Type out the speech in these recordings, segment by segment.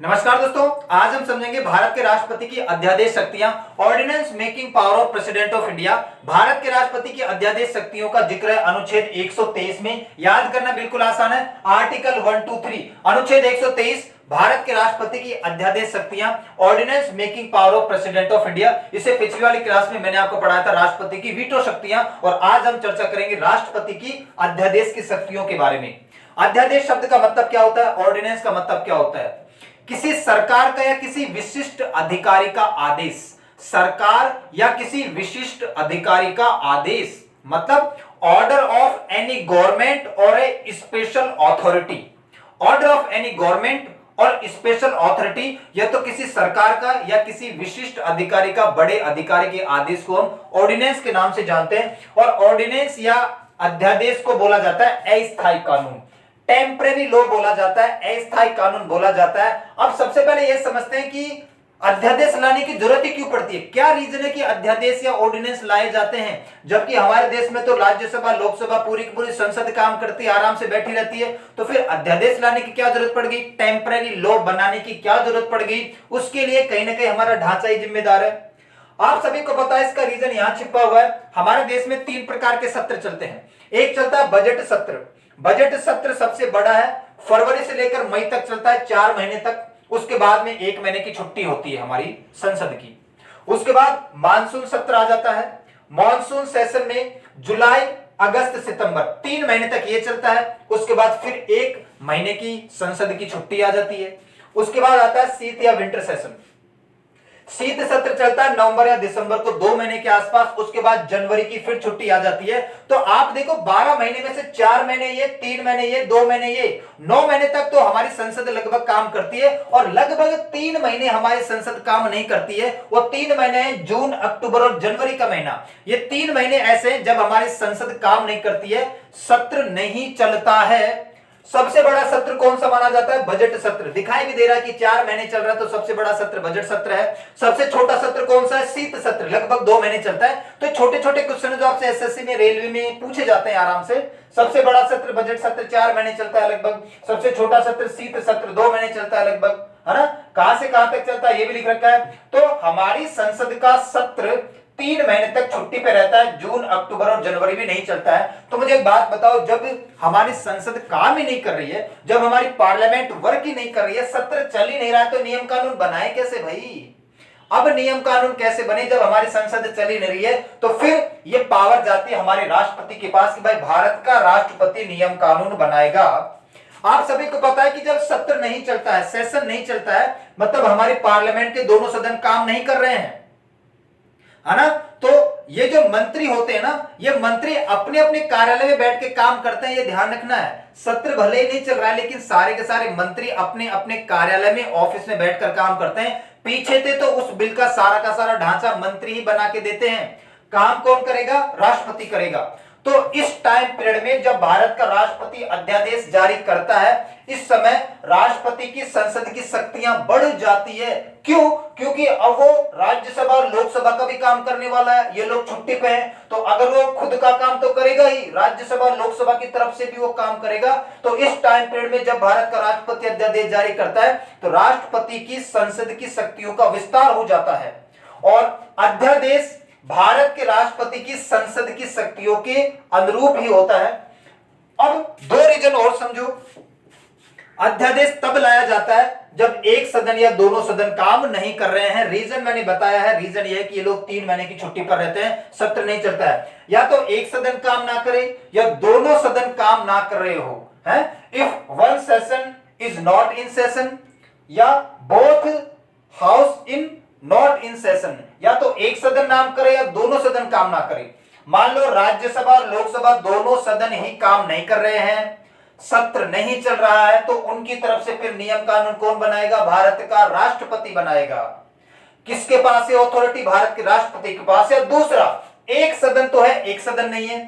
नमस्कार दोस्तों, आज हम समझेंगे भारत के राष्ट्रपति की अध्यादेश शक्तियां, ordinance making power of president of India. Bharat के राष्ट्रपति की अध्यादेश शक्तियों का जिक्र है अनुच्छेद 123 में। याद करना बिल्कुल आसान है, आर्टिकल 123 अनुच्छेद 123 भारत के राष्ट्रपति की अध्यादेश शक्तियां, ordinance making power of president of India. इसे पिछली वाली क्लास में मैंने आपको पढ़ाया था राष्ट्रपति की वीटो शक्तियां, और आज हम चर्चा करेंगे राष्ट्रपति की अध्यादेश की शक्तियों के बारे में। अध्यादेश शब्द का मतलब क्या होता है, ऑर्डिनेंस का मतलब क्या होता है? किसी सरकार का या किसी विशिष्ट अधिकारी का आदेश। सरकार या किसी विशिष्ट अधिकारी का आदेश मतलब order of any government or a special authority. Order of any government or special authority, यह तो किसी सरकार का या किसी विशिष्ट अधिकारी का, बड़े अधिकारी के आदेश को हम ऑर्डिनेंस के नाम से जानते हैं। और ऑर्डिनेंस या अध्यादेश को बोला जाता है अस्थायी कानून, टेम्परेरी लॉ बोला जाता है, अस्थायी कानून बोला जाता है। अब सबसे पहले यह समझते हैं कि अध्यादेश लाने की जरूरत ही क्यों पड़ती है, क्या रीजन है कि अध्यादेश या ऑर्डिनेंस लाए जाते हैं, जबकि हमारे देश में तो राज्यसभा, लोकसभा, पूरी की पूरी संसद काम करती है, आराम से बैठी रहती है। तो फिर अध्यादेश लाने की क्या जरूरत पड़ गई, टेम्परेरी लॉ बनाने की क्या जरूरत पड़ गई? उसके लिए कहीं ना कहीं हमारा ढांचा ही जिम्मेदार है। आप सभी को पता है, इसका रीजन यहां छिपा हुआ है। हमारे देश में 3 प्रकार के सत्र चलते हैं। एक चलता है बजट सत्र। बजट सत्र सबसे बड़ा है, फरवरी से लेकर मई तक चलता है, 4 महीने तक। उसके बाद में 1 महीने की छुट्टी होती है हमारी संसद की। उसके बाद मानसून सत्र आ जाता है। मानसून सेशन में जुलाई, अगस्त, सितंबर 3 महीने तक ये चलता है। उसके बाद फिर 1 महीने की संसद की छुट्टी आ जाती है। उसके बाद आता है शीत या विंटर सेशन। शीत सत्र चलता है नवंबर या दिसंबर को, 2 महीने के आसपास। उसके बाद जनवरी की फिर छुट्टी आ जाती है। तो आप देखो 12 महीने में से 4 महीने ये, 3 महीने ये, 2 महीने ये, 9 महीने तक तो हमारी संसद लगभग काम करती है। और लगभग 3 महीने हमारी संसद काम नहीं करती है। वो 3 महीने हैं जून, अक्टूबर और जनवरी का महीना। ये 3 महीने ऐसे हैं जब हमारी संसद काम नहीं करती है, सत्र नहीं चलता है। सबसे बड़ा सत्र कौन सा माना जाता है? बजट सत्र। दिखाई भी दे रहा है कि 4 महीने चल रहा है, तो सबसे बड़ा सत्र बजट सत्र है। सबसे छोटा सत्र कौन सा है? शीत सत्र, लगभग 2 महीने चलता है। तो छोटे छोटे क्वेश्चन जो आपसे एसएससी में, रेलवे में पूछे जाते हैं आराम से। सबसे बड़ा सत्र बजट सत्र 4 महीने चलता है लगभग। सबसे छोटा सत्र शीत सत्र 2 महीने चलता है लगभग, है ना? कहां से कहां तक चलता है ये भी लिख रखा है। तो हमारी संसद का सत्र 3 महीने तक छुट्टी पे रहता है, जून, अक्टूबर और जनवरी में नहीं चलता है। तो मुझे एक बात बताओ, जब हमारी संसद काम ही नहीं कर रही है, जब हमारी पार्लियामेंट वर्क ही नहीं कर रही है, सत्र चल ही नहीं रहा है, तो नियम कानून बनाए कैसे भाई? अब नियम कानून कैसे बने जब हमारी संसद चल ही नहीं रही है? तो फिर ये पावर जाती है हमारे राष्ट्रपति के पास कि भाई भारत का राष्ट्रपति नियम कानून बनाएगा। आप सभी को पता है कि जब सत्र नहीं चलता है, सेशन नहीं चलता है, मतलब हमारी पार्लियामेंट के दोनों सदन काम नहीं कर रहे हैं, है ना? तो ये जो मंत्री होते हैं ना, ये मंत्री अपने अपने कार्यालय में बैठ के काम करते हैं, ये ध्यान रखना है। सत्र भले ही नहीं चल रहा है, लेकिन सारे के सारे मंत्री अपने अपने कार्यालय में, ऑफिस में बैठकर काम करते हैं। पीछे थे तो उस बिल का सारा ढांचा मंत्री ही बना के देते हैं। काम कौन करेगा? राष्ट्रपति करेगा। तो इस टाइम पीरियड में जब भारत का राष्ट्रपति अध्यादेश जारी करता है, इस समय राष्ट्रपति की संसद की शक्तियां बढ़ जाती है। क्यों? क्योंकि अब वो राज्यसभा और लोकसभा का भी काम करने वाला है। ये लोग छुट्टी पे हैं, तो अगर वो खुद का काम तो करेगा ही, राज्यसभा लोकसभा की तरफ से भी वो काम करेगा। तो इस टाइम पीरियड में जब भारत का राष्ट्रपति अध्यादेश जारी करता है, तो राष्ट्रपति की संसद की शक्तियों का विस्तार हो जाता है। और अध्यादेश भारत के राष्ट्रपति की संसद की शक्तियों के अनुरूप ही होता है। अब 2 रीजन और समझो। अध्यादेश तब लाया जाता है जब एक सदन या दोनों सदन काम नहीं कर रहे हैं। रीजन मैंने बताया है, रीजन यह है कि ये लोग 3 महीने की छुट्टी पर रहते हैं, सत्र नहीं चलता है। या तो एक सदन काम ना करे या दोनों सदन काम ना कर रहे हो, है? If one session is not in session या both house in not in session, या तो एक सदन काम करे या दोनों सदन काम ना करे। मान लो राज्यसभा और लोकसभा दोनों सदन ही काम नहीं कर रहे हैं, सत्र नहीं चल रहा है, तो उनकी तरफ से फिर नियम कानून कौन बनाएगा? भारत का राष्ट्रपति बनाएगा। किसके पास है अथॉरिटी? भारत के राष्ट्रपति के पास है। दूसरा, एक सदन तो है, एक सदन नहीं है।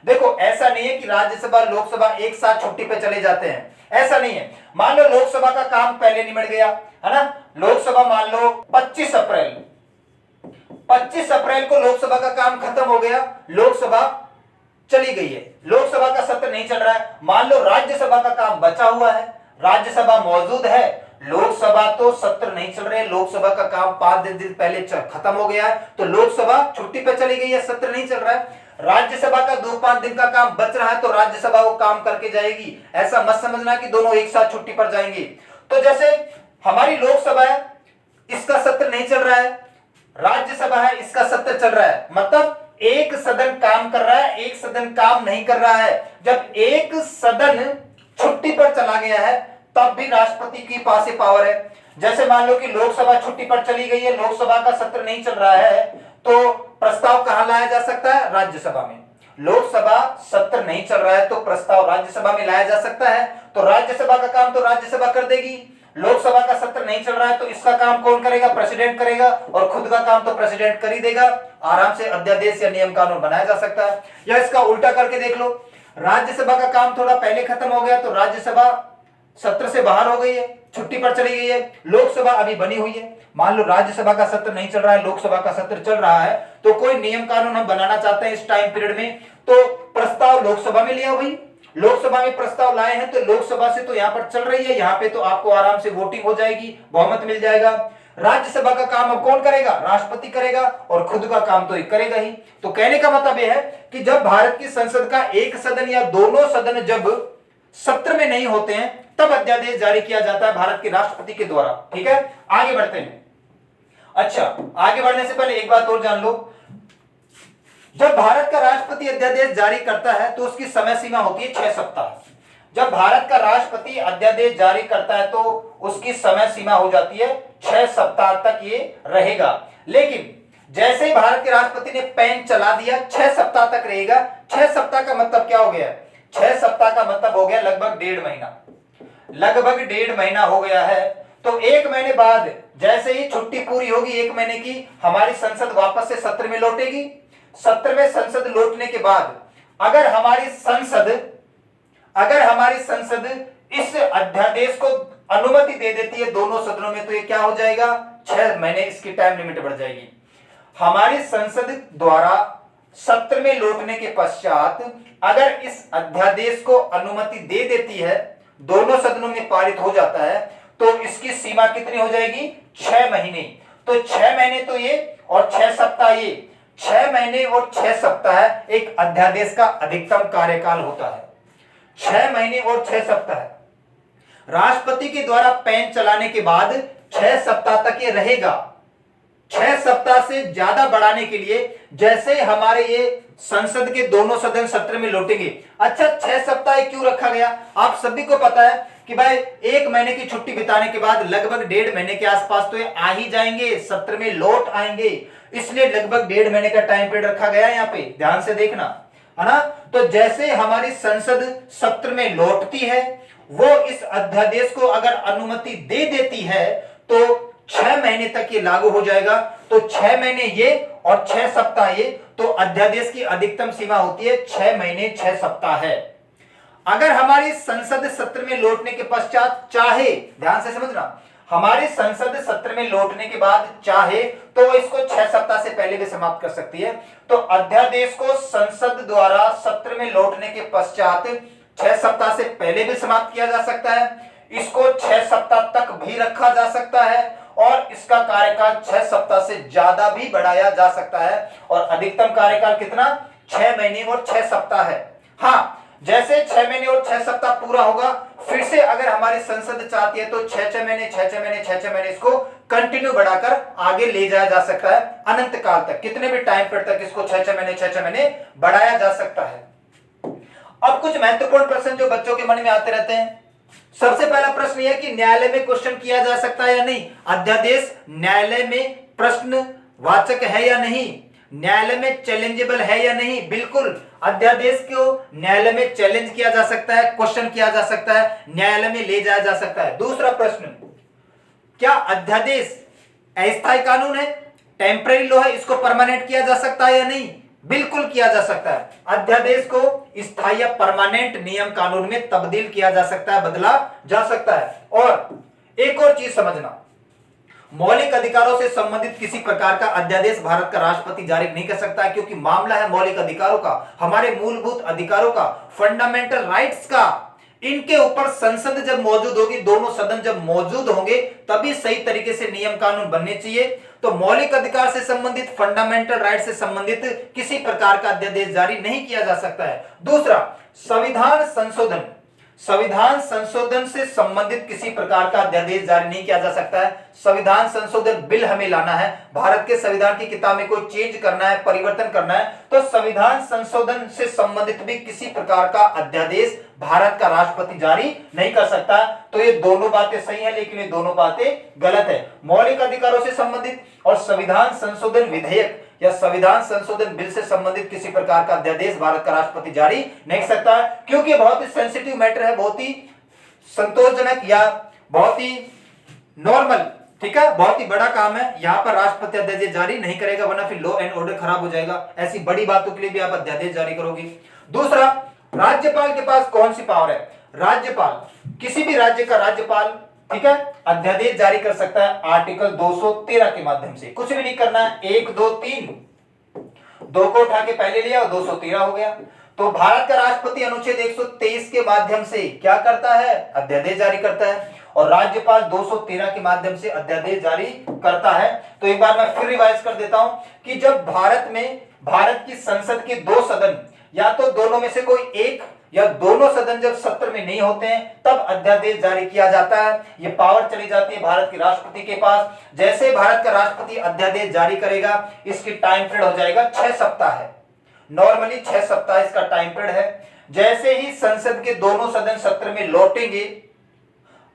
देखो ऐसा नहीं है कि राज्यसभा लोकसभा एक साथ छुट्टी पे चले जाते हैं, ऐसा नहीं है। मान लो लोकसभा का काम पहले निमट गया, है ना? लोकसभा मान लो 25 अप्रैल को लोकसभा का काम खत्म हो गया, लोकसभा चली गई है, लोकसभा का सत्र नहीं चल रहा है। मान लो राज्यसभा का काम बचा हुआ है, राज्यसभा मौजूद है, लोकसभा तो सत्र नहीं चल रहे, लोकसभा का काम 5 दिन पहले खत्म हो गया है, तो लोकसभा छुट्टी पे चली गई है, सत्र नहीं चल रहा है। राज्यसभा का 2-5 दिन का काम बच रहा है, तो राज्यसभा वो काम करके जाएगी। ऐसा मत समझना कि दोनों एक साथ छुट्टी पर जाएंगे। तो जैसे हमारी लोकसभा है, इसका सत्र नहीं चल रहा है, राज्यसभा है, इसका सत्र चल रहा है, मतलब एक सदन काम कर रहा है, एक सदन काम नहीं कर रहा है। जब एक सदन छुट्टी पर चला गया है तब भी राष्ट्रपति के पास ये पावर है। जैसे मान लो कि लोकसभा छुट्टी पर चली गई है, लोकसभा का सत्र नहीं चल रहा है, तो प्रस्ताव कहां लाया जा सकता है? राज्यसभा में। लोकसभा सत्र नहीं चल रहा है तो प्रस्ताव राज्यसभा में लाया जा सकता है, तो राज्यसभा का काम तो राज्यसभा कर देगी। लोकसभा का सत्र नहीं चल रहा है तो इसका काम कौन करेगा? प्रेसिडेंट करेगा, और खुद का काम तो प्रेसिडेंट कर ही देगा। आराम से अध्यादेश या नियम कानून बनाया जा सकता है। या इसका उल्टा करके देख लो, राज्यसभा का काम थोड़ा पहले खत्म हो गया तो राज्यसभा सत्र से बाहर हो गई है, छुट्टी पर चली गई है, लोकसभा अभी बनी हुई है। मान लो राज्यसभा का सत्र नहीं चल रहा है, लोकसभा का सत्र चल रहा है, तो कोई नियम कानून हम बनाना चाहते हैं इस टाइम पीरियड में, तो प्रस्ताव लोकसभा में लिया भाई, लोकसभा में प्रस्ताव लाए हैं तो लोकसभा से तो यहां पर चल रही है, यहां पे तो आपको आराम से वोटिंग हो जाएगी, बहुमत मिल जाएगा। राज्यसभा का काम अब कौन करेगा? राष्ट्रपति करेगा, और खुद का काम तो करेगा ही। तो कहने का मतलब यह है कि जब भारत की संसद का एक सदन या दोनों सदन जब सत्र में नहीं होते हैं तब अध्यादेश जारी किया जाता है भारत के राष्ट्रपति के द्वारा। ठीक है, आगे बढ़ते हैं। अच्छा, आगे बढ़ने से पहले एक बात और जान लो, जब भारत का राष्ट्रपति अध्यादेश जारी करता है तो उसकी समय सीमा होती है 6 सप्ताह। जब भारत का राष्ट्रपति अध्यादेश जारी करता है तो उसकी समय सीमा हो जाती है 6 सप्ताह तक ये रहेगा। लेकिन जैसे ही भारत के राष्ट्रपति ने पेन चला दिया 6 सप्ताह तक रहेगा। 6 सप्ताह का मतलब क्या हो गया? 6 सप्ताह का मतलब हो गया लगभग 1.5 महीना, लगभग 1.5 महीना हो गया है। तो 1 महीने बाद जैसे ही छुट्टी पूरी होगी 1 महीने की, हमारी संसद वापस से सत्र में लौटेगी। सत्र में संसद लौटने के बाद अगर हमारी संसद इस अध्यादेश को अनुमति दे देती है दोनों सदनों में, तो ये क्या हो जाएगा? 6 महीने इसकी टाइम लिमिट बढ़ जाएगी। हमारी संसद द्वारा सत्र में लौटने के पश्चात अगर इस अध्यादेश को अनुमति दे देती है, दोनों सदनों में पारित हो जाता है, तो इसकी सीमा कितनी हो जाएगी? 6 महीने। तो 6 महीने तो ये और 6 सप्ताह ये, 6 महीने और 6 सप्ताह एक अध्यादेश का अधिकतम कार्यकाल होता है। 6 महीने और 6 सप्ताह राष्ट्रपति के द्वारा पेन चलाने के बाद 6 सप्ताह तक ये रहेगा। 6 सप्ताह से ज्यादा बढ़ाने के लिए जैसे हमारे ये संसद के दोनों सदन सत्र में लौटेंगे। अच्छा, 6 सप्ताह क्यों रखा गया? आप सभी को पता है कि भाई 1 महीने की छुट्टी बिताने के बाद लगभग 1.5 महीने के आसपास तो ये आ ही जाएंगे, सत्र में लौट आएंगे, इसलिए लगभग 1.5 महीने का टाइम पीरियड रखा गया है। यहाँ पे ध्यान से देखना, है ना। तो जैसे हमारी संसद सत्र में लौटती है, वो इस अध्यादेश को अगर अनुमति दे देती है तो 6 महीने तक ये लागू हो जाएगा। तो 6 महीने ये और 6 सप्ताह ये, तो अध्यादेश की अधिकतम सीमा होती है 6 महीने 6 सप्ताह है। अगर हमारी संसद सत्र में लौटने के पश्चात चाहे, ध्यान से समझना, हमारी संसद सत्र में लौटने के बाद चाहे तो वो इसको 6 सप्ताह से पहले भी समाप्त कर सकती है। तो अध्यादेश को संसद द्वारा सत्र में लौटने के पश्चात 6 सप्ताह से पहले भी समाप्त किया जा सकता है, इसको 6 सप्ताह तक भी रखा जा सकता है, और इसका कार्यकाल 6 सप्ताह से ज्यादा भी बढ़ाया जा सकता है। और अधिकतम कार्यकाल कितना? 6 महीने और 6 सप्ताह है। हाँ, जैसे 6 महीने और 6 सप्ताह पूरा होगा, फिर से अगर हमारी संसद चाहती है तो 6 महीने 6 महीने इसको कंटिन्यू बढ़ाकर आगे ले जाया जा सकता है, अनंत काल तक, कितने भी टाइम पीरियड तक इसको 6 महीने बढ़ाया जा सकता है। अब कुछ महत्वपूर्ण प्रश्न जो बच्चों के मन में आते रहते हैं। सबसे पहला प्रश्न यह कि न्यायालय में क्वेश्चन किया जा सकता है या नहीं? अध्यादेश न्यायालय में प्रश्न वाचक है या नहीं? न्यायालय में चैलेंजेबल है या नहीं? बिल्कुल, अध्यादेश को न्यायालय में चैलेंज किया जा सकता है, क्वेश्चन किया जा सकता है, न्यायालय में ले जाया जा सकता है। दूसरा प्रश्न, क्या अध्यादेश अस्थायी कानून है, टेम्परेरी लॉ है, इसको परमानेंट किया जा सकता है या नहीं? बिल्कुल किया जा सकता है। अध्यादेश को स्थायी या परमानेंट नियम कानून में तब्दील किया जा सकता है, बदला जा सकता है। और एक और चीज समझना, मौलिक अधिकारों से संबंधित किसी प्रकार का अध्यादेश भारत का राष्ट्रपति जारी नहीं कर सकता है, क्योंकि मामला है मौलिक अधिकारों का, हमारे मूलभूत अधिकारों का, फंडामेंटल राइट्स का। इनके ऊपर संसद जब मौजूद होगी, दोनों सदन जब मौजूद होंगे, तभी सही तरीके से नियम कानून बनने चाहिए। तो मौलिक अधिकार से संबंधित, फंडामेंटल राइट से संबंधित किसी प्रकार का अध्यादेश जारी नहीं किया जा सकता है। दूसरा, संविधान संशोधन, संविधान संशोधन से संबंधित किसी प्रकार का अध्यादेश जारी नहीं किया जा सकता है। संविधान संशोधन बिल हमें लाना है, भारत के संविधान की किताब में कोई चेंज करना है, परिवर्तन करना है, तो संविधान संशोधन से संबंधित भी किसी प्रकार का अध्यादेश भारत का राष्ट्रपति जारी नहीं कर सकता। तो ये दोनों बातें सही है, लेकिन ये दोनों बातें गलत है। मौलिक अधिकारों से संबंधित और संविधान संशोधन विधेयक या संविधान संशोधन बिल से संबंधित किसी प्रकार का अध्यादेश भारत का राष्ट्रपति जारी नहीं कर सकता, क्योंकि बहुत ही सेंसिटिव मैटर है, बहुत ही संतोषजनक या बहुत ही नॉर्मल, ठीक है, बहुत ही बड़ा काम है। यहां पर राष्ट्रपति अध्यादेश जारी नहीं करेगा, वरना फिर लॉ एंड ऑर्डर खराब हो जाएगा। ऐसी बड़ी बातों के लिए भी आप अध्यादेश जारी करोगे। दूसरा, राज्यपाल के पास कौन सी पावर है? राज्यपाल, किसी भी राज्य का राज्यपाल, ठीक है, अध्यादेश जारी कर सकता है आर्टिकल 213 के माध्यम से। कुछ भी नहीं करना है, 1 2 3, 2 को उठा के पहले लिया और 213 हो गया। तो भारत का राष्ट्रपति अनुच्छेद 123 के माध्यम से क्या करता है? अध्यादेश जारी करता है, और राज्यपाल 213 के माध्यम से अध्यादेश जारी करता है। तो एक बार मैं फिर रिवाइज कर देता हूं कि जब भारत की संसद के 2 सदन या तो दोनों में से कोई एक या दोनों सदन जब सत्र में नहीं होते हैं, तब अध्यादेश जारी किया जाता है। ये पावर चली जाती है भारत के राष्ट्रपति के पास। जैसे भारत का राष्ट्रपति अध्यादेश जारी करेगा, इसकी टाइम पीरियड हो जाएगा 6 सप्ताह है, नॉर्मली 6 सप्ताह इसका टाइम पीरियड है। जैसे ही संसद के दोनों सदन सत्र में लौटेंगे,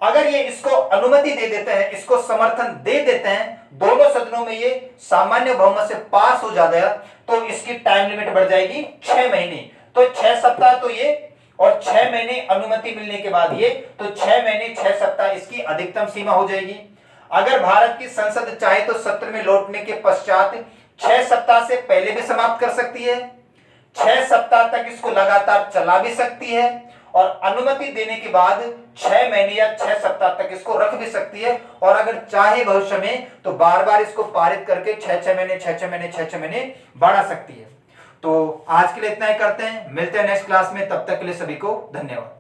अगर ये इसको अनुमति दे देते हैं, इसको समर्थन दे देते हैं, दोनों सदनों में ये सामान्य बहुमत से पास हो जाता है, तो इसकी टाइम लिमिट बढ़ जाएगी 6 महीने। तो 6 सप्ताह तो ये, और 6 महीने अनुमति मिलने के बाद ये, तो 6 महीने 6 सप्ताह इसकी अधिकतम सीमा हो जाएगी। अगर भारत की संसद चाहे तो सत्र में लौटने के पश्चात 6 सप्ताह से पहले भी समाप्त कर सकती है, 6 सप्ताह तक इसको लगातार चला भी सकती है, और अनुमति देने के बाद 6 महीने या 6 सप्ताह तक इसको रख भी सकती है। और अगर चाहे भविष्य में तो बार बार इसको पारित करके 6 महीने 6 महीने 6 महीने बढ़ा सकती है। तो आज के लिए इतना ही करते हैं, मिलते हैं नेक्स्ट क्लास में, तब तक के लिए सभी को धन्यवाद।